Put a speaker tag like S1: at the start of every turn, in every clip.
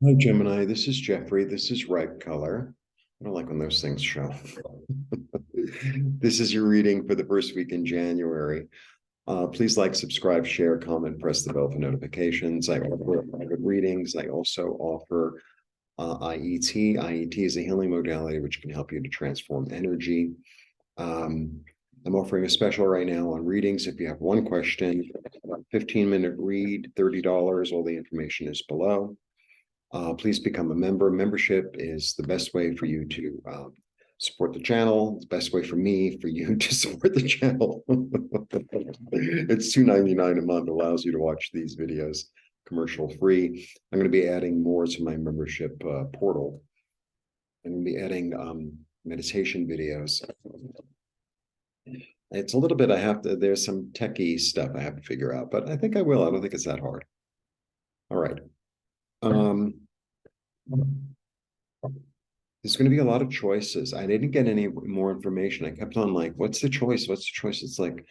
S1: Hi, Gemini. This is Jeffrey. This is Ripecolor. I don't like when those things show. This is your reading for the first week in January. Please like, subscribe, share, comment, press the bell for notifications. I offer private readings. I also offer IET. IET is a healing modality which can help you to transform energy. I'm offering a special right now on readings. If you have one question, 15-minute read, $30. All the information is below. Please become a member. Membership is the best way for you to support the channel. It's the best way for me, for you to support the channel. It's $2.99 a month, allows you to watch these videos commercial free. I'm going to be adding more to my membership portal. I'm going to be adding meditation videos. It's a little bit, there's some techie stuff I have to figure out, but I think I will. I don't think it's that hard. All right. There's going to be a lot of choices. I didn't get any more information. I kept on like, what's the choice? What's the choice? It's like,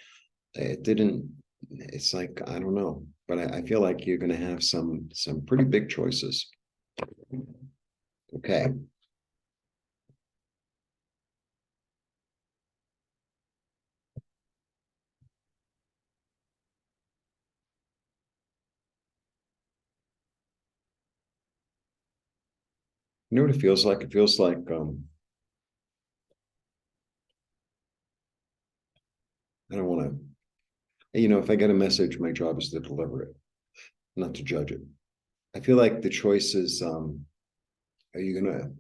S1: it's like, I don't know, but I feel like you're going to have some pretty big choices. Okay. You know what it feels like? It feels like, I don't want to, if I get a message, my job is to deliver it, not to judge it. I feel like the choice is, are you going to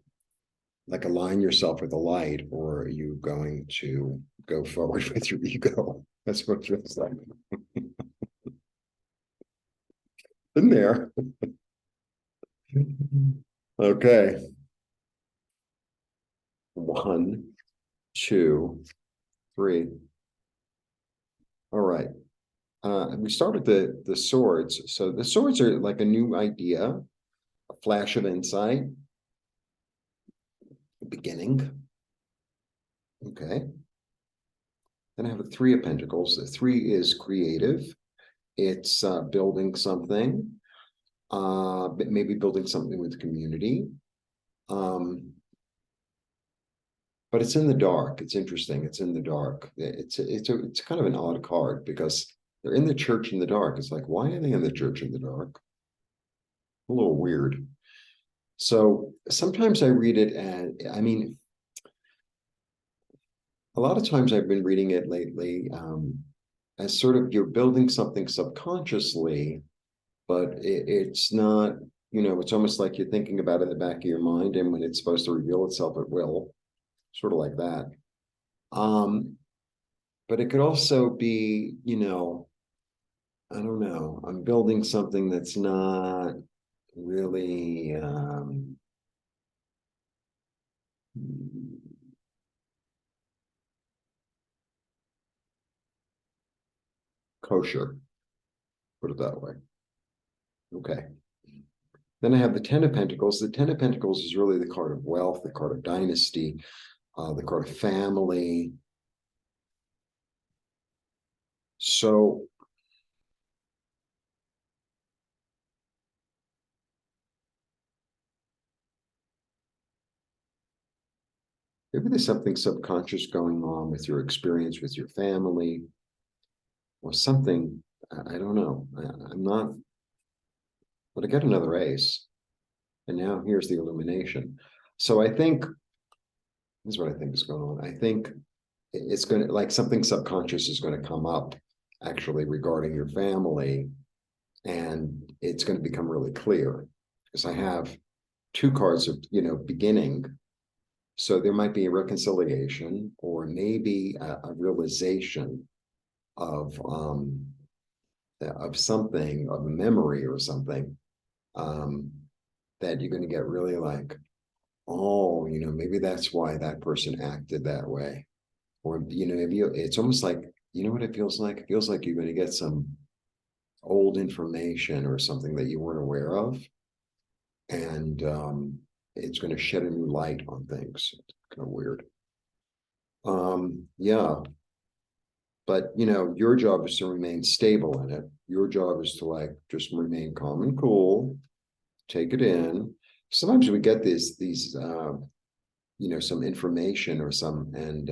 S1: like align yourself with the light, or are you going to go forward with your ego? That's what it feels like. In there. Okay. One, two, three. All right. We start with the swords. So the swords are like a new idea, a flash of insight, a beginning. Okay. Then I have a three of pentacles. The three is creative. It's building something, but maybe building something with the community. But it's in the dark. It's interesting. It's in the dark. It's kind of an odd card because they're in the church in the dark. It's like, why are they in the church in the dark? A little weird. So sometimes I read it, and I mean, a lot of times I've been reading it lately as sort of you're building something subconsciously, but it's not, it's almost like you're thinking about it in the back of your mind, and when it's supposed to reveal itself, it will, sort of like that. But it could also be, I don't know, I'm building something that's not really kosher, put it that way. Okay. Then I have the Ten of Pentacles. The Ten of Pentacles is really the card of wealth, the card of dynasty, the card of family. So maybe there's something subconscious going on with your experience with your family or something. I don't know. I'm not, but I get another ace. And now here's the illumination. So I think, this is what I think is going on. I think it's going to, like, something subconscious is going to come up actually regarding your family, and it's going to become really clear because I have two cards of, beginning. So there might be a reconciliation or maybe a realization of something, of a memory or something, that you're going to get really like, oh, maybe that's why that person acted that way. Or, if it's almost like, what it feels like? It feels like you're going to get some old information or something that you weren't aware of. And it's going to shed a new light on things. It's kind of weird. Yeah. But, your job is to remain stable in it. Your job is to like just remain calm and cool, take it in. sometimes we get these some information or some, and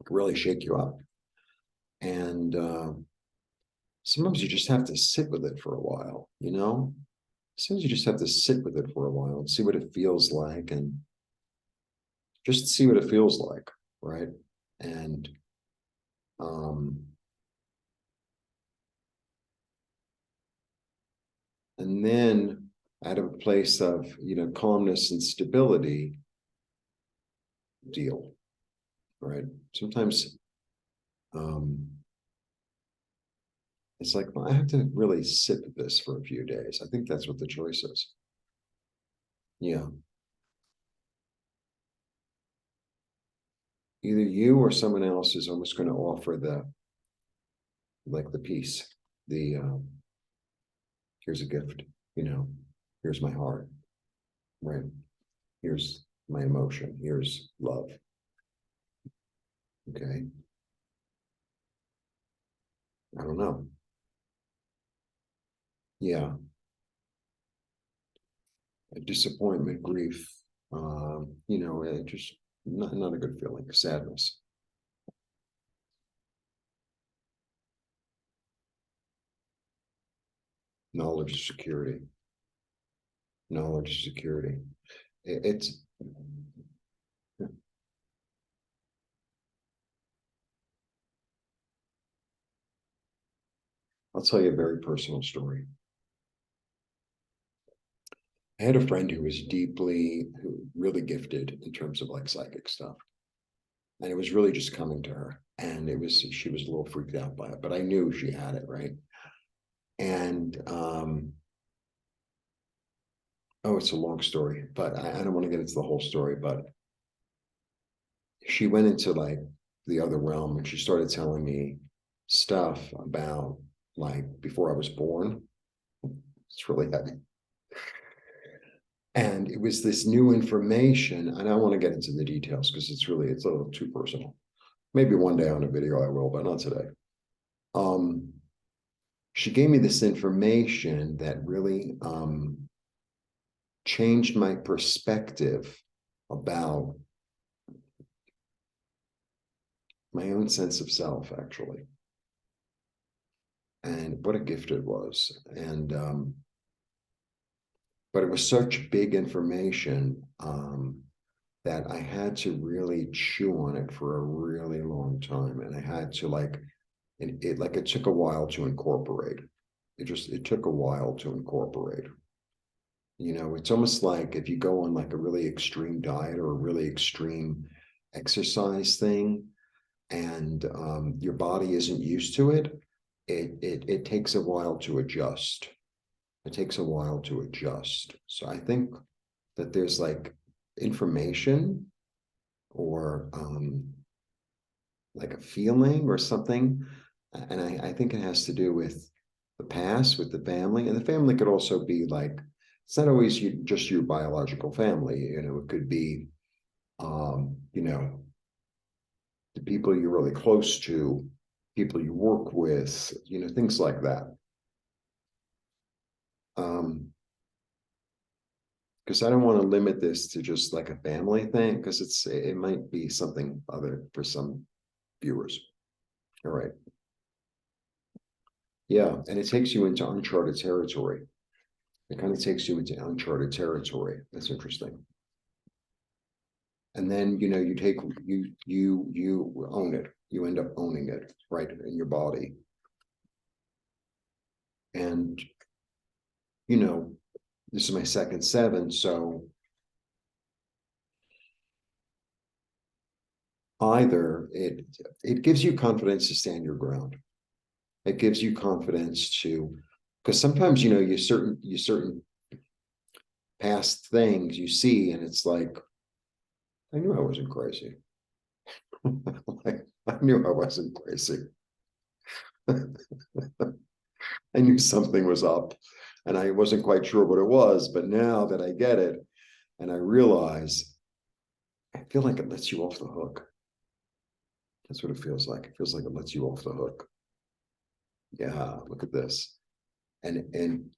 S1: really shake you up. And sometimes you just have to sit with it for a while, sometimes you just have to sit with it for a while and see what it feels like, and just see what it feels like, right? And then out of a place of calmness and stability, deal, right? Sometimes it's like, well, I have to really sit with this for a few days. I think that's what the choice is. Yeah. Either you or someone else is almost going to offer the piece, the here's a gift, here's my heart, right? Here's my emotion, here's love. Okay. I don't know. Yeah. Disappointment, grief, it just not a good feeling. Sadness. Knowledge of security. Knowledge of security. It's I'll tell you a very personal story. I had a friend who was really gifted in terms of like psychic stuff. And it was really just coming to her. And she was a little freaked out by it, but I knew she had it, right? And oh, it's a long story, but I don't want to get into the whole story, but she went into like the other realm and she started telling me stuff about like before I was born. It's really heavy. And it was this new information. And I don't want to get into the details because it's a little too personal. Maybe one day on a video I will, but not today. She gave me this information that really changed my perspective about my own sense of self, actually. And what a gift it was. And but it was such big information that I had to really chew on it for a really long time. And I had to it took a while to incorporate. It took a while to incorporate. It's almost like if you go on like a really extreme diet or a really extreme exercise thing, and your body isn't used to it, it takes a while to adjust. It takes a while to adjust. So I think that there's like information or like a feeling or something. And I think it has to do with the past, with the family. And the family could also be like, it's not always just your biological family. It could be, the people you're really close to, people you work with, things like that. Because I don't want to limit this to just like a family thing, because it might be something other for some viewers. All right. Yeah, and it takes you into uncharted territory. It kind of takes you into uncharted territory. That's interesting. And then you own it. You end up owning it, right, in your body. And this is my second 7, so either it gives you confidence to stand your ground. It gives you confidence to, because sometimes you certain past things you see, and it's like, I knew I wasn't crazy. Like, I knew I wasn't crazy. I knew something was up, and I wasn't quite sure what it was. But now that I get it, and I realize, I feel like it lets you off the hook. That's what it feels like. It feels like it lets you off the hook. Yeah, look at this. And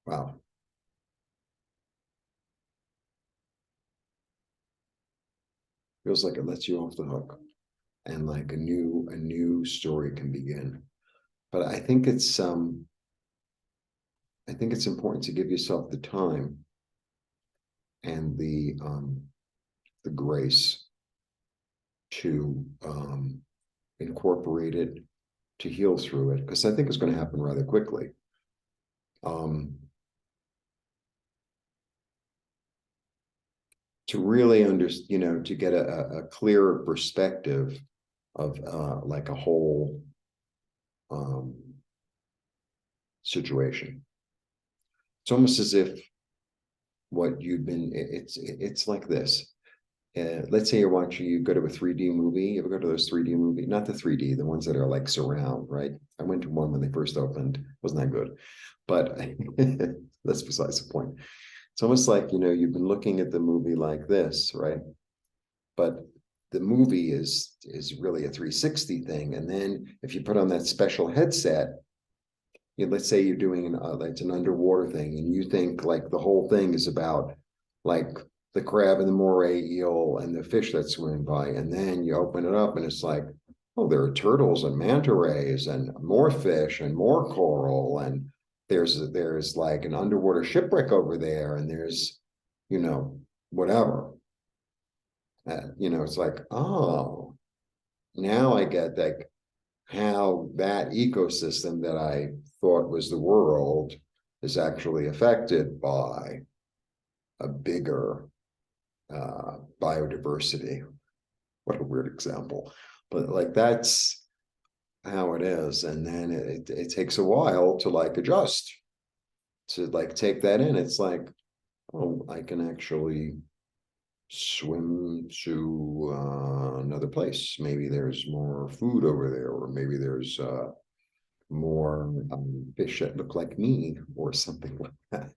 S1: Wow. Feels like it lets you off the hook, and like a new story can begin. But I think it's important to give yourself the time and the grace to incorporate it, to heal through it, because I think it's going to happen rather quickly. Um, to really to get a clearer perspective of like a whole um, situation. It's almost as if what you've been, it's like this. Let's say you go to a 3D movie. You ever go to those 3D movies? Not the 3D, the ones that are like surround, right? I went to one when they first opened. Wasn't that good? But that's besides the point. It's almost like, you've been looking at the movie like this, right? But the movie is really a 360 thing. And then if you put on that special headset, let's say you're doing it's an underwater thing, and you think like the whole thing is about like the crab and the moray eel and the fish that swim by, and then you open it up and it's like, oh, there are turtles and manta rays and more fish and more coral, and there's like an underwater shipwreck over there, and there's whatever. It's like, oh, now I get like how that ecosystem that I thought was the world is actually affected by a bigger biodiversity. What a weird example, but like that's how it is. And then it takes a while to like adjust, to like take that in. It's like, oh, I can actually swim to another place. Maybe there's more food over there, or maybe there's more fish that look like me, or something like that.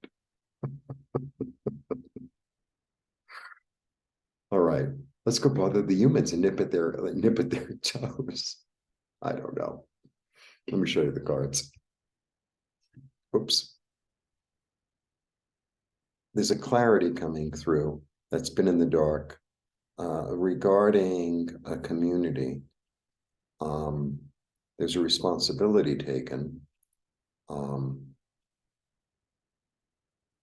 S1: All right, let's go bother the humans and nip at their toes. I don't know. Let me show you the cards. Oops. There's a clarity coming through that's been in the dark regarding a community. There's a responsibility taken. And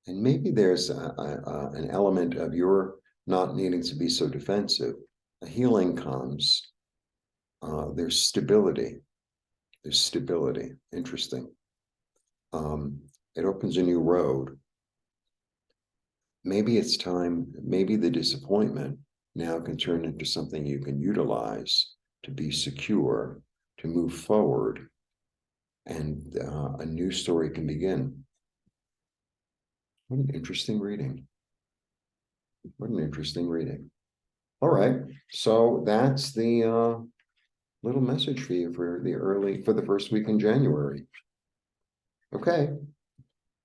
S1: maybe there's an element of your not needing to be so defensive. A healing comes. There's stability. There's stability. Interesting. It opens a new road. Maybe it's time, maybe the disappointment now can turn into something you can utilize to be secure, to move forward, and a new story can begin. What an interesting reading. What an interesting reading. All right, so that's the little message for you for the first week in January. Okay.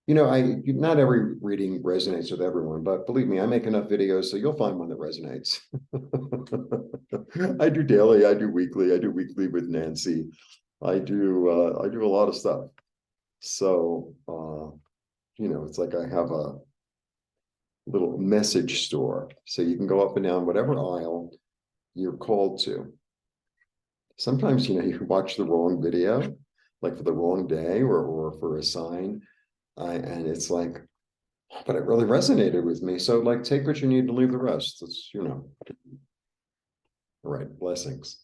S1: Not every reading resonates with everyone, but believe me, I make enough videos so you'll find one that resonates. I do daily, I do weekly with Nancy. I do a lot of stuff. So it's like I have a little message store. So you can go up and down whatever aisle you're called to. Sometimes, you watch the wrong video, like for the wrong day or for a sign. And it's like, but it really resonated with me. So like, take what you need and leave the rest. That's, all right. Blessings.